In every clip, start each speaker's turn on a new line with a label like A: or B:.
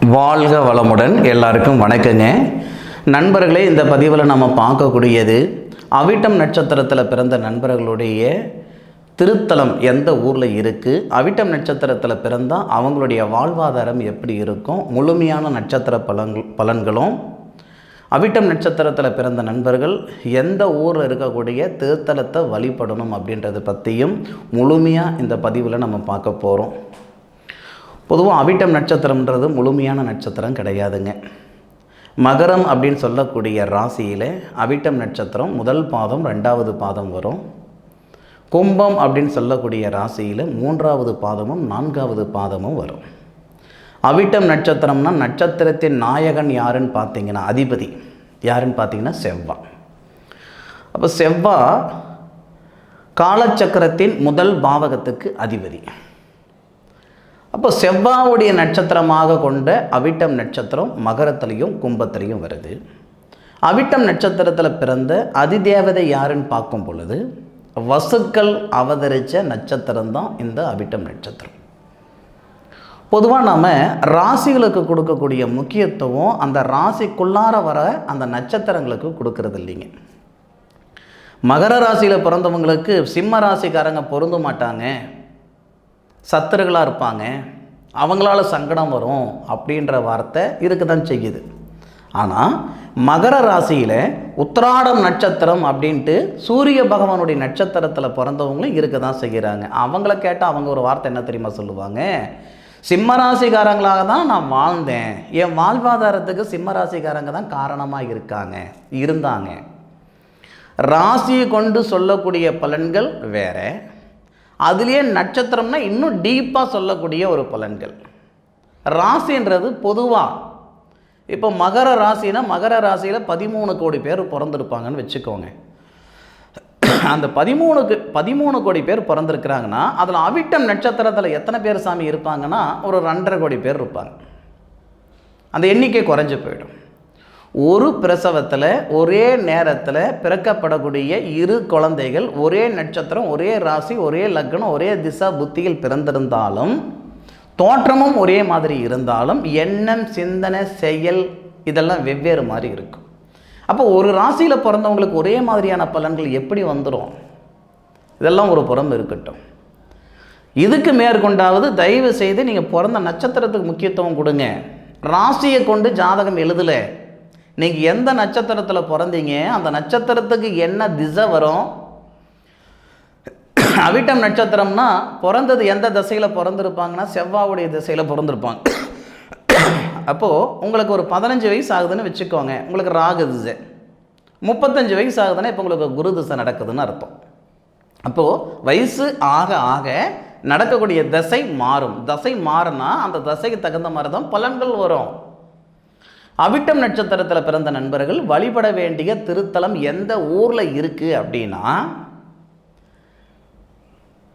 A: வாழ்க வளமுடன். எல்லாருக்கும் வணக்கங்க நண்பர்களே. இந்த பதிவில் நம்ம பார்க்கக்கூடியது அவிட்டம் நட்சத்திரத்தில் பிறந்த நண்பர்களுடைய திருத்தலம் எந்த ஊரில் இருக்குது, அவிட்டம் நட்சத்திரத்தில் பிறந்தால் அவங்களுடைய வாழ்வாதாரம் எப்படி இருக்கும், முழுமையான நட்சத்திர பலன்களும், அவிட்டம் நட்சத்திரத்தில் பிறந்த நண்பர்கள் எந்த ஊரில் இருக்கக்கூடிய திருத்தலத்தை வழிபடணும் அப்படின்றத பற்றியும் முழுமையாக இந்த பதிவில் நம்ம பார்க்க போகிறோம். பொதுவாக அவிட்டம் நட்சத்திரம்ன்றது முழுமையான நட்சத்திரம் கிடையாதுங்க. மகரம் அப்படின்னு சொல்லக்கூடிய ராசியில் அவிட்டம் நட்சத்திரம் முதல் பாதம், ரெண்டாவது பாதம் வரும். கும்பம் அப்படின்னு சொல்லக்கூடிய ராசியில் மூன்றாவது பாதமும் நான்காவது பாதமும் வரும். அவிட்டம் நட்சத்திரம்னா நட்சத்திரத்தின் நாயகன் யாருன்னு பார்த்தீங்கன்னா, அதிபதி யாருன்னு பார்த்தீங்கன்னா செவ்வாய். அப்போ செவ்வாய் காலச்சக்கரத்தின் முதல் பாவகத்துக்கு அதிபதி. அப்போ செவ்வாவுடைய நட்சத்திரமாக கொண்ட அவிட்டம் நட்சத்திரம் மகரத்திலையும் கும்பத்திலையும் வருது. அவிட்டம் நட்சத்திரத்தில் பிறந்த அதிதேவதை யாருன்னு பார்க்கும் பொழுது வசுக்கள் அவதரித்த நட்சத்திரம் தான் இந்த அவிட்டம் நட்சத்திரம். பொதுவாக நாம் ராசிகளுக்கு கொடுக்கக்கூடிய முக்கியத்துவம் அந்த ராசிக்குள்ளார வர அந்த நட்சத்திரங்களுக்கு கொடுக்கறது இல்லைங்க. மகர ராசியில் பிறந்தவங்களுக்கு சிம்ம ராசிக்காரங்க பொருந்த மாட்டாங்க, சத்துருகளாக இருப்பாங்க, அவங்களால சங்கடம் வரும் அப்படின்ற வார்த்தை இருக்க தான் செய்யுது. ஆனால் மகர ராசியில் உத்திராடம் நட்சத்திரம் அப்படின்ட்டு சூரிய பகவானுடைய நட்சத்திரத்தில் பிறந்தவங்களும் இருக்க தான் செய்கிறாங்க. அவங்கள கேட்டால் அவங்க ஒரு வார்த்தை என்ன தெரியுமா சொல்லுவாங்க, சிம்ம ராசிக்காரங்களாக தான் நான் வாழ்ந்தேன், என் வாழ்வாதாரத்துக்கு சிம்ம ராசிக்காரங்க தான் காரணமாக இருந்தாங்க. ராசியை கொண்டு சொல்லக்கூடிய பலன்கள் வேறு, அதுலேயே நட்சத்திரம்னா இன்னும் டீப்பாக சொல்லக்கூடிய ஒரு பலன்கள். ராசின்றது பொதுவாக இப்போ மகர ராசினா மகர ராசியில் 13 கோடி பேர் பிறந்திருப்பாங்கன்னு வச்சுக்கோங்க. அந்த 13 கோடி பேர் பிறந்திருக்கிறாங்கன்னா அதில் அவிட்டம் நட்சத்திரத்தில் எத்தனை பேர் சாமி இருப்பாங்கன்னா ஒரு 2.5 கோடி பேர் இருப்பாங்க. அந்த எண்ணிக்கை குறைஞ்சி போயிடும். ஒரு பிரசவத்தில் ஒரே நேரத்தில் பிறக்கப்படக்கூடிய 2 குழந்தைகள் ஒரே நட்சத்திரம், ஒரே ராசி, ஒரே லக்னம், ஒரே திசா புத்தியில் பிறந்திருந்தாலும், தோற்றமும் ஒரே மாதிரி இருந்தாலும், எண்ணம், சிந்தனை, செயல் இதெல்லாம் வெவ்வேறு மாதிரி இருக்கும். அப்போ ஒரு ராசியில் பிறந்தவங்களுக்கு ஒரே மாதிரியான பலன்கள் எப்படி வந்துடும்? இதெல்லாம் ஒரு புறம் இருக்கட்டும். இதுக்கு மேற்கொண்டாவது தயவு செய்து நீங்கள் பிறந்த நட்சத்திரத்துக்கு முக்கியத்துவம் கொடுங்க. ராசியை கொண்டு ஜாதகம் எழுதலை, நீங்கள் எந்த நட்சத்திரத்தில் பிறந்தீங்க, அந்த நட்சத்திரத்துக்கு என்ன திசை வரும். அவிட்டம் நட்சத்திரம்னா பிறந்தது எந்த திசையில் பிறந்திருப்பாங்கன்னா செவ்வாவுடைய திசையில் பிறந்திருப்பாங்க. அப்போது உங்களுக்கு ஒரு 15 வயசு ஆகுதுன்னு வச்சுக்கோங்க, உங்களுக்கு ராகு திசை. 35 வயசு ஆகுதுன்னா இப்போ உங்களுக்கு குரு திசை நடக்குதுன்னு அர்த்தம். அப்போது வயசு ஆக ஆக நடக்கக்கூடிய திசை மாறும். திசை மாறினா அந்த திசைக்கு தகுந்த மாதிரி தான் பலன்கள் வரும். அவிட்டம் நட்சத்திரத்தில் பிறந்த நண்பர்கள் வழிபட வேண்டிய திருத்தலம் எந்த ஊரில் இருக்குது அப்படின்னா,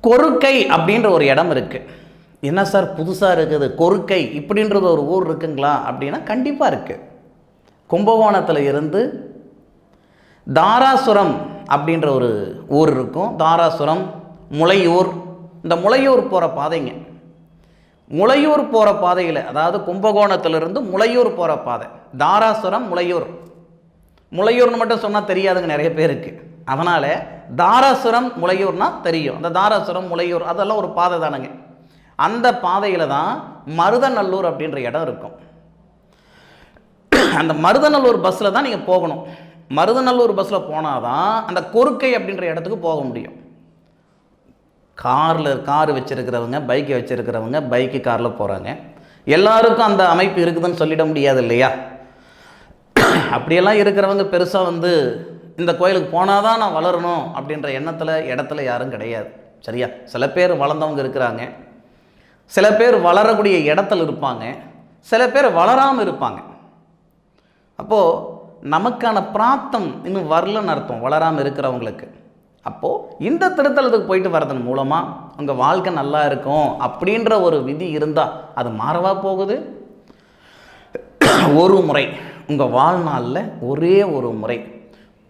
A: கொருக்கை அப்படின்ற ஒரு இடம் இருக்குது. என்ன சார் புதுசாக இருக்குது, கொருக்கை இப்படின்றது ஒரு ஊர் இருக்குங்களா அப்படின்னா கண்டிப்பாக இருக்குது. கும்பகோணத்தில் இருந்து தாராசுரம் அப்படின்ற ஒரு ஊர் இருக்கும். தாராசுரம், முளையூர், இந்த முளையூர் போகிற பாதைங்க. முளையூர் போகிற பாதையில், அதாவது கும்பகோணத்திலிருந்து முளையூர் போகிற பாதை தாராசுரம் முளையூர். முளையூர்னு மட்டும் சொன்னால் தெரியாதுங்க நிறைய பேருக்கு. அதனால் தாராசுரம் முளையூர்னா தெரியும். அந்த தாராசுரம் முளையூர் அதெல்லாம் ஒரு பாதை தானுங்க. அந்த பாதையில் தான் மருதநல்லூர் அப்படின்ற இடம் இருக்கும். அந்த மருதநல்லூர் பஸ்ஸில் தான் நீங்கள் போகணும். மருதநல்லூர் பஸ்ஸில் போனால் தான் அந்த கொருக்கை அப்படின்ற இடத்துக்கு போக முடியும். கார் வச்சுருக்கிறவங்க, பைக்கை வச்சுருக்கிறவங்க பைக்கு காரில் போகிறாங்க. எல்லாருக்கும் அந்த அமைப்பு இருக்குதுன்னு சொல்லிட முடியாது இல்லையா? அப்படியெல்லாம் இருக்கிறவங்க பெருசாக இந்த கோயிலுக்கு போனால் தான் நான் வளரணும் அப்படின்ற இடத்துல யாரும் கிடையாது. சரியா? சில பேர் வளர்ந்தவங்க இருக்கிறாங்க, சில பேர் வளரக்கூடிய இடத்துல இருப்பாங்க, சில பேர் வளராமல் இருப்பாங்க. அப்போது நமக்கான பிராப்தம் இன்னும் வரலன்னு அர்த்தம் வளராமல் இருக்கிறவங்களுக்கு. அப்போது இந்த திருத்தலத்துக்கு போயிட்டு வர்றதன் மூலமாக உங்கள் வாழ்க்கை நல்லா இருக்கும் அப்படின்ற ஒரு விதி இருந்தால் அது மாறவா போகுது? ஒரு முறை உங்கள் வாழ்நாளில் ஒரே ஒரு முறை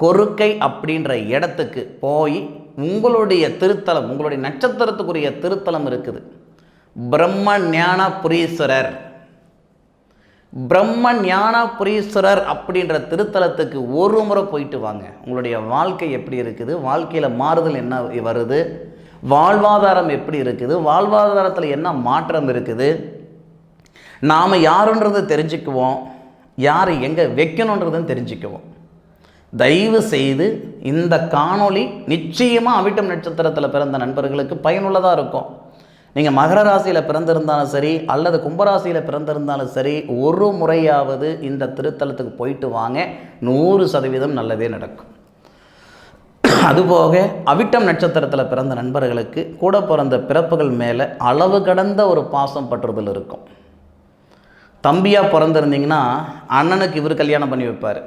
A: கொருக்கை அப்படின்ற இடத்துக்கு போய் உங்களுடைய திருத்தலம், உங்களுடைய நட்சத்திரத்துக்குரிய திருத்தலம் இருக்குது. பிரம்ம ஞான புரீஸ்வரர். பிரம்ம ஞானபுரீஸ்வரர் அப்படின்ற திருத்தலத்துக்கு ஒரு முறை போயிட்டு வாங்க. உங்களுடைய வாழ்க்கை எப்படி இருக்குது, வாழ்க்கையில் மாறுதல் என்ன வருது, வாழ்வாதாரம் எப்படி இருக்குது, வாழ்வாதாரத்தில் என்ன மாற்றம் இருக்குது, நாம் யாருன்றது தெரிஞ்சுக்குவோம், யார் எங்கே வைக்கணுன்றதுன்னு தெரிஞ்சுக்குவோம். தயவு செய்து இந்த காணொளி நிச்சயமாக அவிட்டம் நட்சத்திரத்தில் பிறந்த நண்பர்களுக்கு பயனுள்ளதாக இருக்கும். நீங்கள் மகர ராசியில் பிறந்திருந்தாலும் சரி அல்லது கும்பராசியில் பிறந்திருந்தாலும் சரி, ஒரு முறையாவது இந்த திருத்தலத்துக்கு போயிட்டு வாங்க. 100% நல்லதே நடக்கும். அதுபோக அவிட்டம் நட்சத்திரத்தில் பிறந்த நண்பர்களுக்கு கூட பிறந்த பிறப்புகள் மேலே அளவு கடந்த ஒரு பாசம் பற்றுதல் இருக்கும். தம்பியாக பிறந்திருந்தீங்கன்னா அண்ணனுக்கு இவர் கல்யாணம் பண்ணி வைப்பார்,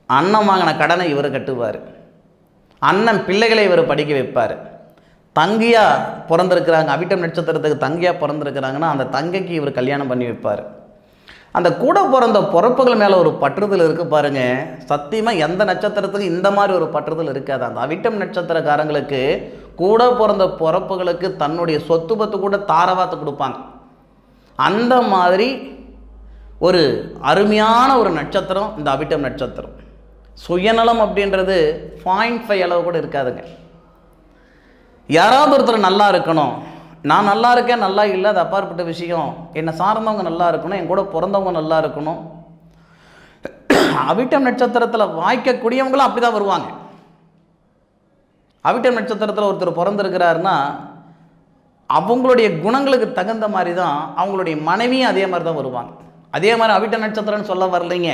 A: அண்ணன் வாங்கின கடனை இவர் கட்டுவார், அண்ணன் பிள்ளைகளை இவர் படிக்க வைப்பார். தங்கையாக பிறந்திருக்கிறாங்க, அவிட்டம் நட்சத்திரத்துக்கு தங்கையாக பிறந்திருக்கிறாங்கன்னா அந்த தங்கைக்கு இவர் கல்யாணம் பண்ணி வைப்பார். அந்த கூட பிறந்த பிறப்புகள் மேலே ஒரு பற்றுதல் இருக்குது பாருங்கள். சத்தியமாக எந்த நட்சத்திரத்துக்கு இந்த மாதிரி ஒரு பற்றுதல் இருக்காது. அந்த அவிட்டம் நட்சத்திரக்காரங்களுக்கு கூட பிறந்த பிறப்புகளுக்கு தன்னுடைய சொத்து பத்து கூட தாரவாத்து கொடுப்பாங்க. அந்த மாதிரி ஒரு அருமையான ஒரு நட்சத்திரம் இந்த அவிட்டம் நட்சத்திரம். சுயநலம் அப்படின்றது 0.5 அளவு கூட இருக்காதுங்க. யாராவது ஒருத்தர் நல்லா இருக்கணும், நான் நல்லா இருக்கேன் நல்லா இல்லை அது அப்பாற்பட்ட விஷயம், என்னை சார்ந்தவங்க நல்லா இருக்கணும், என் கூட பிறந்தவங்க நல்லா இருக்கணும். அவிட்டம் நட்சத்திரத்தில் வாய்க்கக்கூடியவங்களும் அப்படி தான் வருவாங்க. அவிட்டம் நட்சத்திரத்தில் ஒருத்தர் பிறந்திருக்கிறாருன்னா அவங்களுடைய குணங்களுக்கு தகுந்த மாதிரி தான் அவங்களுடைய மனைவியும் அதே மாதிரி தான் வருவாங்க. அதே மாதிரி அவிட்டம் நட்சத்திரம்னு சொல்ல வரலைங்க,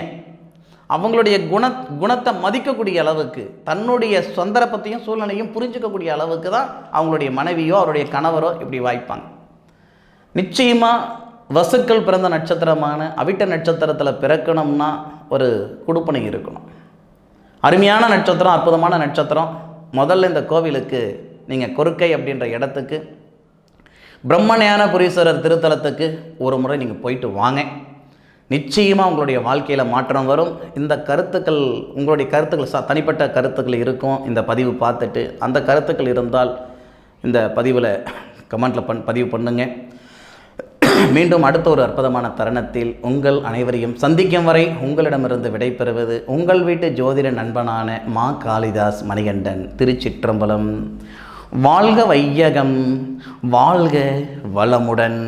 A: அவங்களுடைய குணத்தை மதிக்கக்கூடிய அளவுக்கு, தன்னுடைய சந்தர்ப்பத்தையும் சூழ்நிலையும் புரிஞ்சிக்கக்கூடிய அளவுக்கு தான் அவங்களுடைய மனைவியோ அவருடைய கணவரோ இப்படி வாய்ப்பாங்க. நிச்சயமாக வசுக்கள் பிறந்த நட்சத்திரமான அவிட்ட நட்சத்திரத்தில் பிறக்கணும்னா ஒரு குடுப்பனை இருக்கணும். அருமையான நட்சத்திரம், அற்புதமான நட்சத்திரம். முதல்ல இந்த கோவிலுக்கு நீங்கள் கொருக்கை அப்படின்ற இடத்துக்கு பிரம்ம ஞானபுரீஸ்வரர் திருத்தலத்துக்கு ஒரு முறை நீங்கள் போயிட்டு வாங்க. நிச்சயமாக உங்களுடைய வாழ்க்கையில் மாற்றம் வரும். இந்த கருத்துக்கள் உங்களுடைய கருத்துக்கள் தனிப்பட்ட கருத்துக்கள் இருக்கும். இந்த பதிவு பார்த்துட்டு அந்த கருத்துக்கள் இருந்தால் இந்த பதிவில் கமெண்ட்டில் பதிவு பண்ணுங்க. மீண்டும் அடுத்த ஒரு அற்புதமான தருணத்தில் உங்கள் அனைவரையும் சந்திக்கும் வரை உங்களிடமிருந்து விடைபெறுவது உங்கள் வீட்டு ஜோதிட நண்பனான மா காளிதாஸ் மணிகண்டன். திருச்சிற்றம்பலம். வாழ்க வையகம், வாழ்க வளமுடன்.